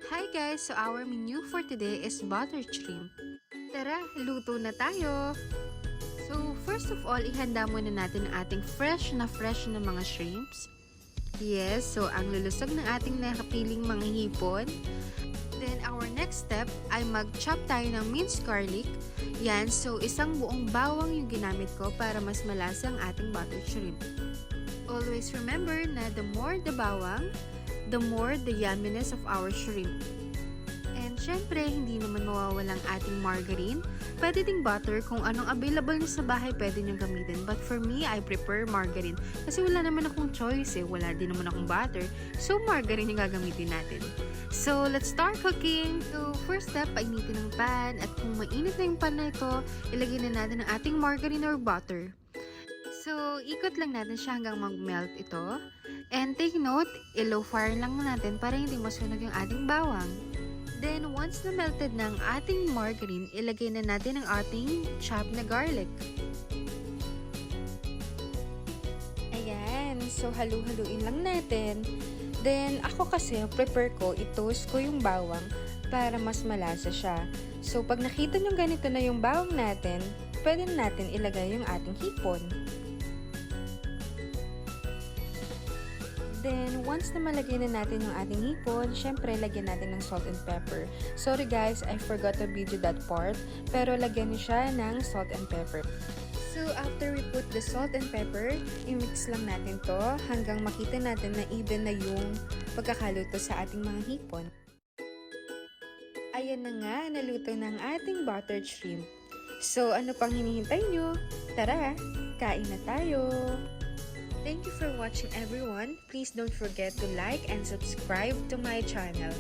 Hi guys! So our menu for today is butter shrimp. Tara, luto na tayo! So first of all, ihanda muna natin ang ating fresh na mga shrimps. Yes, so ang lulusog ng ating nakapiling mga hipon. Then our next step ay mag-chop tayo ng minced garlic. Yan, so isang buong bawang yung ginamit ko para mas malasa ang ating butter shrimp. Always remember na the more the bawang, the more the yumminess of our shrimp. And syempre, hindi naman mawawalang ating margarine. Pwede ding butter, kung anong available nyo sa bahay, pwede nyo gamitin. But for me, I prefer margarine. Kasi wala naman akong choice eh. Wala din naman akong butter. So, margarine yung gagamitin natin. So, let's start cooking! So, first step, painitin ng pan. At kung mainit na yung pan na ito, ilagay na natin ang ating margarine or butter. So, ikot lang natin siya hanggang mag-melt ito. And take note, i-low fire lang natin para hindi masunog yung ating bawang. Then, once na melted na ang ating margarine, ilagay na natin ang ating chopped na garlic. Ayan, so halu-haluin lang natin. Then, ako kasi, prepare ko, i-toast ko yung bawang para mas malasa siya. So, pag nakita nyo ganito na yung bawang natin, pwede natin ilagay yung ating hipon. Then, once na malagay na natin yung ating hipon, syempre, lagyan natin ng salt and pepper. Sorry guys, I forgot to video that part, pero lagyan niyo siya ng salt and pepper. So, after we put the salt and pepper, i-mix lang natin to hanggang makita natin na even na yung pagkakaluto sa ating mga hipon. Ayan na nga, naluto na ang ating buttered shrimp. So, ano pang hinihintay nyo? Tara, kain na tayo! Thank you for watching everyone. Please don't forget to like and subscribe to my channel.